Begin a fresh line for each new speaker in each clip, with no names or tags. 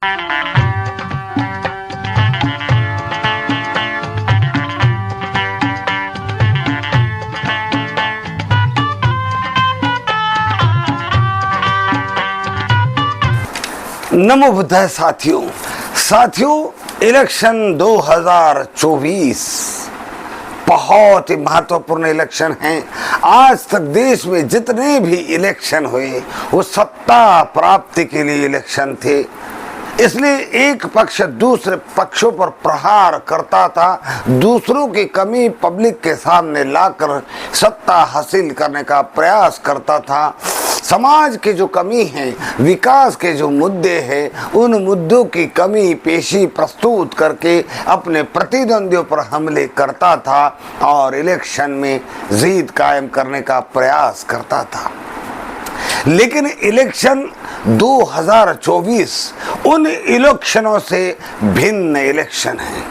नमो बुद्धाय साथियों, इलेक्शन 2024 बहुत ही महत्वपूर्ण इलेक्शन हैं। आज तक देश में जितने भी इलेक्शन हुए वो सत्ता प्राप्ति के लिए इलेक्शन थे। इसलिए एक पक्ष दूसरे पक्षों पर प्रहार करता था, दूसरों की कमी पब्लिक के सामने लाकर सत्ता हासिल करने का प्रयास करता था। समाज की जो कमी है, विकास के जो मुद्दे हैं, उन मुद्दों की कमी पेशी प्रस्तुत करके अपने प्रतिद्वंदियों पर हमले करता था और इलेक्शन में जीत कायम करने का प्रयास करता था। लेकिन इलेक्शन 2024 उन इलेक्शनों से भिन्न इलेक्शन है।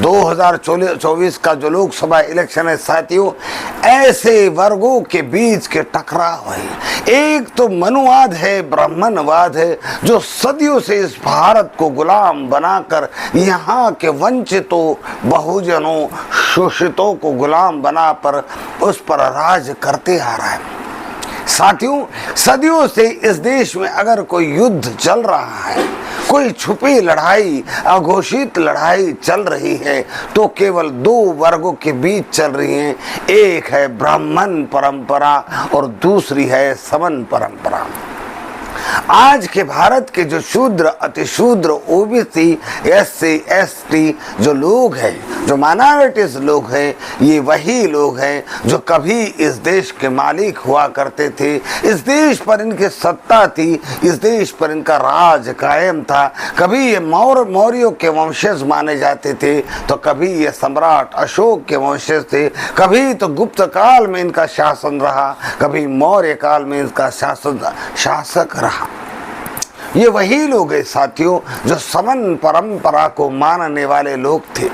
2024 का जो लोकसभा इलेक्शन है साथियों, ऐसे वर्गों के बीच के टकराव है। एक तो मनुवाद है, ब्राह्मणवाद है, जो सदियों से इस भारत को गुलाम बनाकर यहाँ के वंचितों, बहुजनों, शोषितों को गुलाम बनाकर उस पर राज करते आ रहा है। साथियों, सदियों से इस देश में अगर कोई युद्ध चल रहा है, कोई छुपी लड़ाई, अघोषित लड़ाई चल रही है, तो केवल दो वर्गों के बीच चल रही है। एक है ब्राह्मण परंपरा और दूसरी है समन परंपरा। आज के भारत के जो शूद्र, अतिशूद्र, ओबीसी, एससी, एसटी जो लोग हैं, जो माइनॉरिटीज लोग हैं, ये वही लोग हैं जो कभी इस देश के मालिक हुआ करते थे। इस देश पर इनकी सत्ता थी, इस देश पर इनका राज कायम था। कभी ये मौर्यों के वंशज माने जाते थे, तो कभी ये सम्राट अशोक के वंशज थे, कभी तो गुप्त काल में इनका शासन रहा, कभी मौर्य काल में इनका शासक रहा। ये वही लोग हैं साथियों जो समन परंपरा को मानने वाले लोग थे।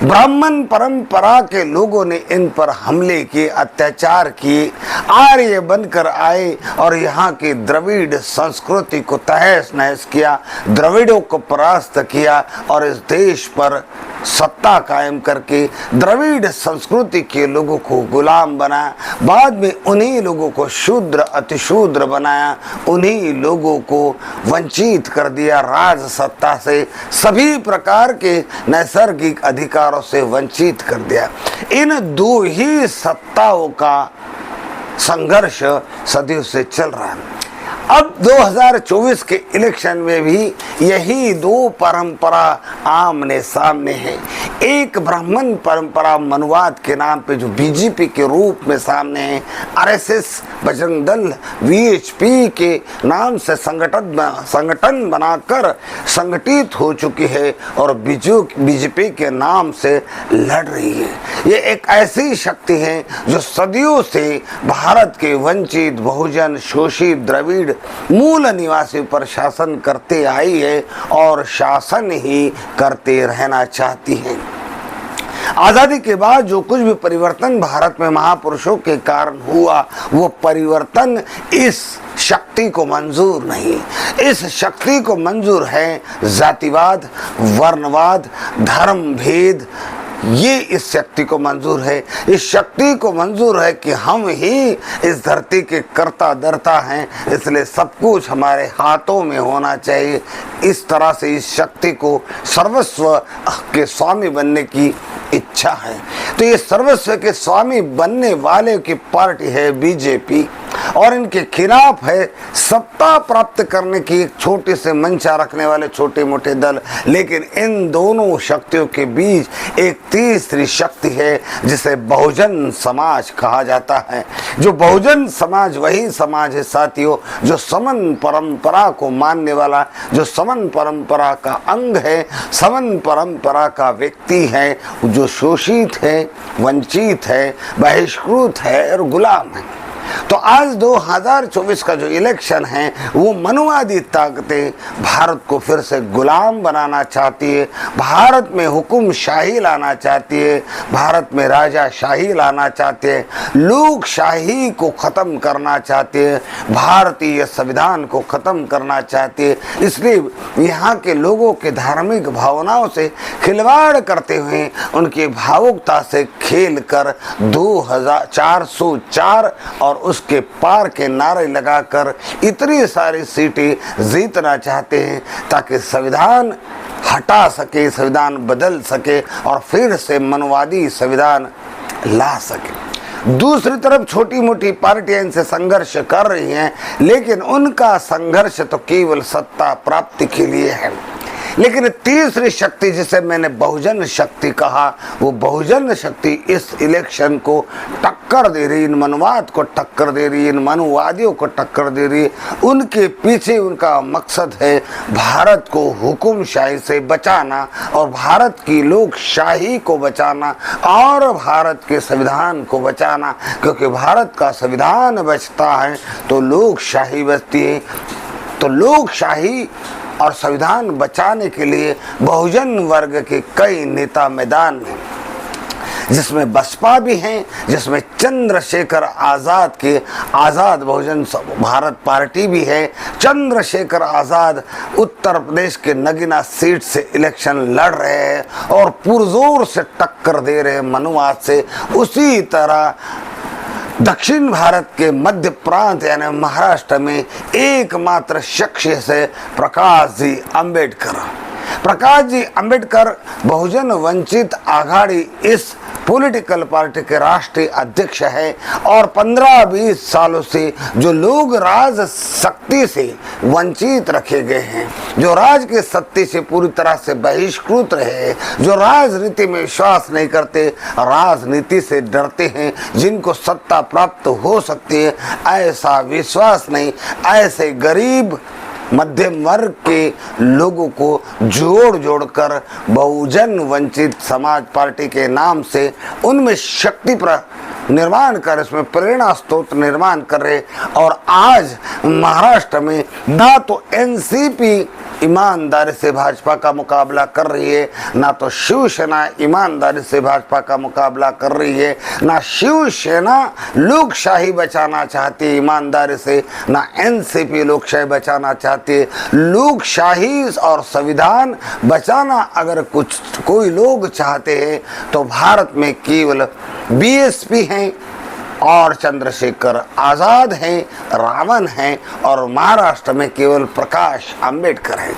ब्राह्मण परंपरा के लोगों ने इन पर हमले किए, अत्याचार किए, आर्य बनकर आए और यहाँ की द्रविड़ संस्कृति को तहस नहस किया, द्रविड़ों को परास्त किया और इस देश पर सत्ता कायम करके द्रविड़ संस्कृति के लोगों को गुलाम बनाया। बाद में उन्हीं लोगों को शूद्र, अतिशूद्र बनाया, उन्हीं लोगों को वंचित कर दिया राज सत्ता से, सभी प्रकार के नैसर्गिक अधिकारों से वंचित कर दिया। इन दो ही सत्ताओं का संघर्ष सदियों से चल रहा है। अब 2024 के इलेक्शन में भी यही दो परंपरा आमने सामने है। एक ब्राह्मण परंपरा मनवाद के नाम पे जो बीजेपी के रूप में सामने है, आरएसएस, बजरंग दल, वीएचपी के नाम से संगठन बनाकर संगठित हो चुकी है और बीजेपी के नाम से लड़ रही है। ये एक ऐसी शक्ति है जो सदियों से भारत के वंचित, बहुजन, शोषित, द्रविड़ मूल निवासी पर शासन करते आई है और शासन ही करते रहना चाहती है। आजादी के बाद जो कुछ भी परिवर्तन भारत में महापुरुषों के कारण हुआ, वो परिवर्तन इस शक्ति को मंजूर नहीं। इस शक्ति को मंजूर है जातिवाद, वर्णवाद, धर्म भेद। ये इस शक्ति को मंजूर है। इस शक्ति को मंजूर है कि हम ही इस धरती के कर्ता धर्ता हैं, इसलिए सब कुछ हमारे हाथों में होना चाहिए। इस तरह से इस शक्ति को सर्वस्व के स्वामी बनने की इच्छा है। तो ये सर्वस्व के स्वामी बनने वाले की पार्टी है बीजेपी और इनके खिलाफ है सत्ता प्राप्त करने की एक छोटे से मंशा रखने वाले छोटे मोटे दल। लेकिन इन दोनों शक्तियों के बीच एक तीसरी शक्ति है जिसे बहुजन समाज कहा जाता है। जो बहुजन समाज वही समाज है साथियों जो समन परंपरा को मानने वाला, जो समन परंपरा का अंग है, समन परंपरा का व्यक्ति है, जो शोषित है, वंचित है, बहिष्कृत है और गुलाम है। तो आज 2024 का जो इलेक्शन है वो मनुवादी ताकतें भारत को फिर से गुलाम बनाना चाहती है, भारत में हुकुमशाही लाना चाहती है, भारत में राजाशाही लाना चाहते हैं, लोकशाही को ख़त्म करना चाहते हैं, भारतीय संविधान को ख़त्म करना चाहते हैं। इसलिए यहाँ के लोगों के धार्मिक भावनाओं से खिलवाड़ करते हुए, उनकी भावुकता से खेल कर 2404 और उसके पार के नारे लगाकर इतनी सारी सीटें जीतना चाहते हैं ताकि संविधान हटा सके, संविधान बदल सके और फिर से मनवादी संविधान ला सके। दूसरी तरफ छोटी मोटी पार्टियां इनसे संघर्ष कर रही हैं, लेकिन उनका संघर्ष तो केवल सत्ता प्राप्ति के लिए है। लेकिन तीसरी शक्ति जिसे मैंने बहुजन शक्ति कहा, वो बहुजन शक्ति इस इलेक्शन को टक्कर दे रही, इन मनुवाद को टक्कर दे रही, इन मनुवादियों को टक्कर दे रही। उनके पीछे उनका मकसद है भारत को हुकुमशाही से बचाना और भारत की लोकशाही को बचाना और भारत के संविधान को बचाना, क्योंकि भारत का संविधान बचता है तो लोकशाही बचती है। तो लोकशाही और संविधान बचाने के लिए बहुजन वर्ग के कई नेता मैदान में, जिसमें बसपा भी हैं, जिसमें चंद्रशेखर आज़ाद के आज़ाद बहुजन भारत पार्टी भी है। चंद्रशेखर आज़ाद उत्तर प्रदेश के नगीना सीट से इलेक्शन लड़ रहे हैं और पुरजोर से टक्कर दे रहे हैं मनुवाद से। उसी तरह दक्षिण भारत के मध्य प्रांत यानी महाराष्ट्र में एकमात्र शख्स है प्रकाश जी अम्बेडकर। प्रकाश जी अम्बेडकर बहुजन वंचित आघाड़ी इस पॉलिटिकल पार्टी के राष्ट्रीय अध्यक्ष है और 15-20 सालों से जो लोग राज शक्ति से वंचित रखे गए हैं, जो राज के सत्ता से पूरी तरह से बहिष्कृत रहे, जो राजनीति में विश्वास नहीं करते, राजनीति से डरते हैं, जिनको सत्ता प्राप्त हो सकती है ऐसा विश्वास नहीं, ऐसे गरीब मध्यम वर्ग के लोगों को जोड़ जोड़कर बहुजन वंचित समाज पार्टी के नाम से उनमें शक्ति निर्माण कर, इसमें प्रेरणा स्रोत निर्माण कर रहे। और आज महाराष्ट्र में ना तो एनसीपी ईमानदारी से भाजपा का मुकाबला कर रही है, ना तो शिवसेना ईमानदारी से भाजपा का मुकाबला कर रही है, ना शिवसेना लोकशाही बचाना चाहती है ईमानदारी से, ना एनसीपी लोकशाही बचाना चाहती है। लोकशाही और संविधान बचाना अगर कोई लोग चाहते हैं तो भारत में केवल बीएसपी हैं और चंद्रशेखर आज़ाद हैं, रावण हैं और महाराष्ट्र में केवल प्रकाश अम्बेडकर हैं।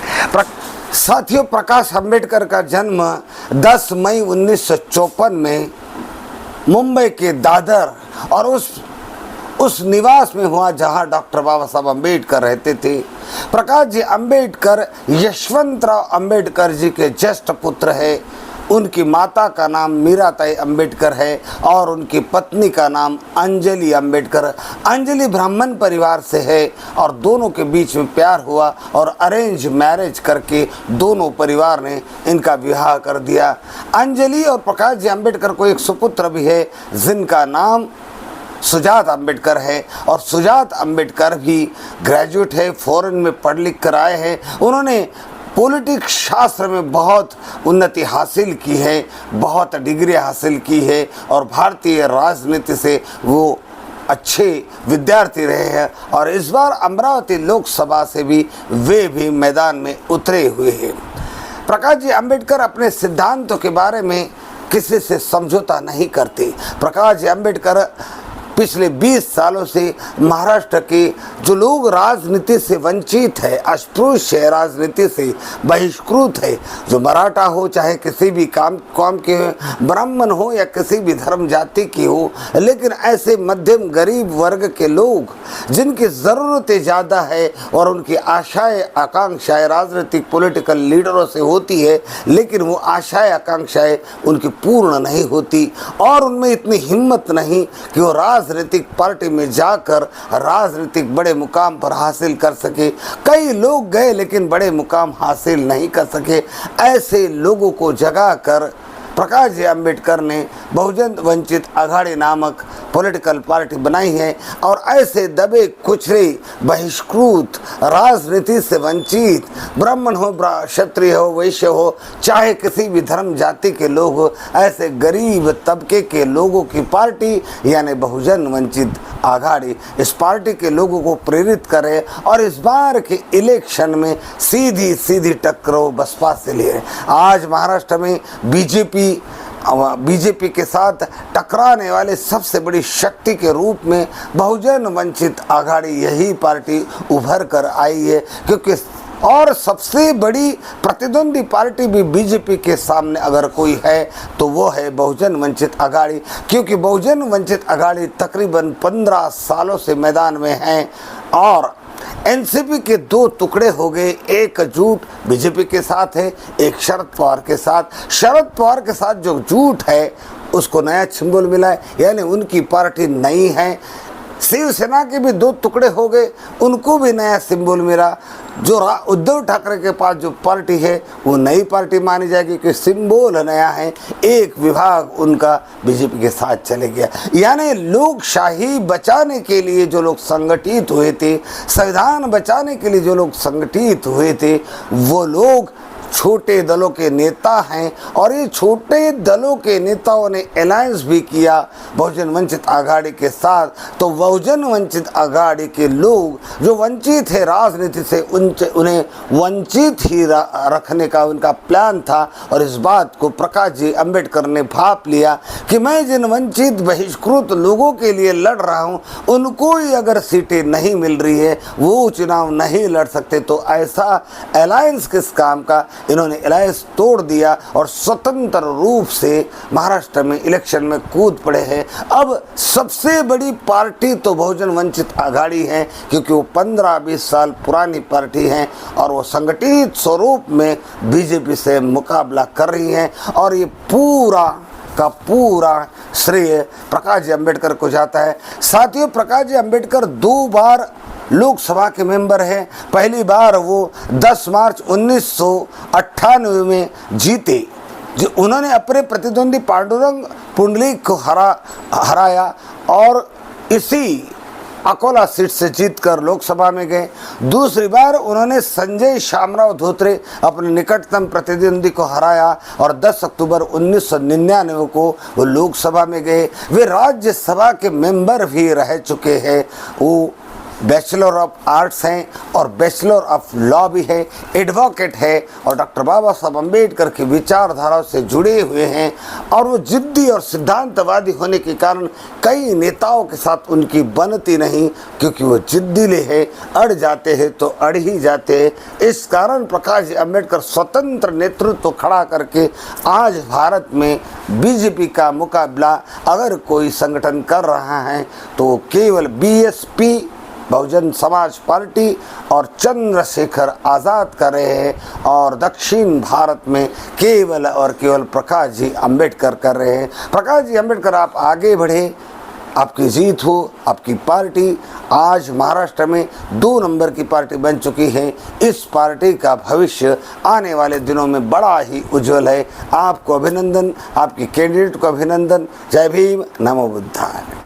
साथियों, प्रकाश अम्बेडकर का जन्म 10 मई 1954 में मुंबई के दादर और उस निवास में हुआ जहां डॉक्टर बाबा साहब अम्बेडकर रहते थे। प्रकाश जी अम्बेडकर यशवंतराव अम्बेडकर जी के ज्येष्ठ पुत्र है। उनकी माता का नाम मीराताई अम्बेडकर है और उनकी पत्नी का नाम अंजलि अम्बेडकर। अंजलि ब्राह्मण परिवार से है और दोनों के बीच में प्यार हुआ और अरेंज मैरिज करके दोनों परिवार ने इनका विवाह कर दिया। अंजलि और प्रकाश जी अम्बेडकर को एक सुपुत्र भी है जिनका नाम सुजात अम्बेडकर है और सुजात अम्बेडकर भी ग्रेजुएट है, फॉरेन में पढ़ लिख कर आए हैं। उन्होंने पॉलिटिक्स शास्त्र में बहुत उन्नति हासिल की है, बहुत डिग्री हासिल की है और भारतीय राजनीति से वो अच्छे विद्यार्थी रहे हैं और इस बार अमरावती लोकसभा से भी वे भी मैदान में उतरे हुए हैं। प्रकाश जी अम्बेडकर अपने सिद्धांतों के बारे में किसी से समझौता नहीं करते। प्रकाश जी अम्बेडकर पिछले 20 सालों से महाराष्ट्र के जो लोग राजनीति से वंचित है, अस्पृश्य राजनीति से बहिष्कृत है, जो मराठा हो चाहे किसी भी कौम के हो, ब्राह्मण हो या किसी भी धर्म जाति की हो, लेकिन ऐसे मध्यम गरीब वर्ग के लोग जिनकी ज़रूरतें ज़्यादा है और उनकी आशाएं आकांक्षाएं राजनीतिक पॉलिटिकल लीडरों से होती है, लेकिन वो आशाएं आकांक्षाएं उनकी पूर्ण नहीं होती और उनमें इतनी हिम्मत नहीं कि वो राजनीतिक पार्टी में जाकर राजनीतिक बड़े मुकाम पर हासिल कर सके। कई लोग गए लेकिन बड़े मुकाम हासिल नहीं कर सके। ऐसे लोगों को जगा कर प्रकाश जी अम्बेडकर ने बहुजन वंचित आघाड़ी नामक पॉलिटिकल पार्टी बनाई है और ऐसे दबे कुचले बहिष्कृत राजनीति से वंचित ब्राह्मण हो क्षत्रिय हो वैश्य हो चाहे किसी भी धर्म जाति के लोग हो ऐसे गरीब तबके के लोगों की पार्टी यानी बहुजन वंचित आघाड़ी इस पार्टी के लोगों को प्रेरित करे और इस बार के इलेक्शन में सीधी सीधी टक्कर बसपा से लिए। आज महाराष्ट्र में बीजेपी के साथ टकराने वाले सबसे बड़ी शक्ति के रूप में बहुजन वंचित आघाड़ी यही पार्टी उभर कर आई है, क्योंकि और सबसे बड़ी प्रतिद्वंदी पार्टी भी बीजेपी के सामने अगर कोई है तो वो है बहुजन वंचित आघाड़ी, क्योंकि बहुजन वंचित आघाड़ी तकरीबन 15 सालों से मैदान में है और एनसीपी के दो टुकड़े हो गए, एक जुट बीजेपी के साथ है, एक शरद पवार के साथ। शरद पवार के साथ जो जुट है उसको नया सिंबल मिला है, यानी उनकी पार्टी नई है। शिवसेना के भी दो टुकड़े हो गए, उनको भी नया सिंबल मिला। जो उद्धव ठाकरे के पास जो पार्टी है वो नई पार्टी मानी जाएगी कि सिंबल नया है। एक विभाग उनका बीजेपी के साथ चले गया, यानी लोकशाही बचाने के लिए जो लोग संगठित हुए थे, संविधान बचाने के लिए जो लोग संगठित हुए थे, वो लोग छोटे दलों के नेता हैं और ये छोटे दलों के नेताओं ने अलायंस भी किया बहुजन वंचित आघाड़ी के साथ। तो बहुजन वंचित आघाड़ी के लोग जो वंचित है राजनीति से उन्हें वंचित ही रखने का उनका प्लान था और इस बात को प्रकाश जी अम्बेडकर ने भाप लिया कि मैं जिन वंचित बहिष्कृत लोगों के लिए लड़ रहा हूँ उनको ही अगर सीटें नहीं मिल रही है वो चुनाव नहीं लड़ सकते, तो ऐसा अलायंस किस काम का। इन्होंने अलायंस तोड़ दिया और स्वतंत्र रूप से महाराष्ट्र में इलेक्शन में कूद पड़े हैं। अब सबसे बड़ी पार्टी तो बहुजन वंचित आघाड़ी है, क्योंकि वो 15-20 साल पुरानी पार्टी है और वो संगठित स्वरूप में बीजेपी से मुकाबला कर रही है और ये पूरा का पूरा श्रेय प्रकाश जी अम्बेडकर को जाता है। साथियों, प्रकाश जी अम्बेडकर 2 बार लोकसभा के मेंबर हैं। पहली बार वो 10 मार्च 1998 में जीते, जो उन्होंने अपने प्रतिद्वंदी पांडुरंग पुंडलिक को हराया और इसी अकोला सीट से जीतकर लोकसभा में गए। दूसरी बार उन्होंने संजय शामराव धोत्रे अपने निकटतम प्रतिद्वंदी को हराया और 10 अक्टूबर 1999 को वो लोकसभा में गए। वे राज्यसभा के मेंबर भी रह चुके हैं। वो बैचलर ऑफ आर्ट्स हैं और बैचलर ऑफ लॉ भी है, एडवोकेट है और डॉक्टर बाबा साहब अम्बेडकर की विचारधारा से जुड़े हुए हैं और वो जिद्दी और सिद्धांतवादी होने के कारण कई नेताओं के साथ उनकी बनती नहीं, क्योंकि वो जिद्दीले है, अड़ जाते हैं तो अड़ ही जाते हैं। इस कारण प्रकाश जी अम्बेडकर स्वतंत्र नेतृत्व खड़ा करके आज भारत में बीजेपी का मुकाबला अगर कोई संगठन कर रहा है तो केवल बीएसपी बहुजन समाज पार्टी और चंद्रशेखर आज़ाद कर रहे हैं और दक्षिण भारत में केवल और केवल प्रकाश जी अम्बेडकर कर रहे हैं। प्रकाश जी अम्बेडकर, आप आगे बढ़े, आपकी जीत हो, आपकी पार्टी आज महाराष्ट्र में 2 नंबर की पार्टी बन चुकी है। इस पार्टी का भविष्य आने वाले दिनों में बड़ा ही उज्जवल है। आपको अभिनंदन, आपके कैंडिडेट को अभिनंदन। जय भीम, नमो बुद्धाय।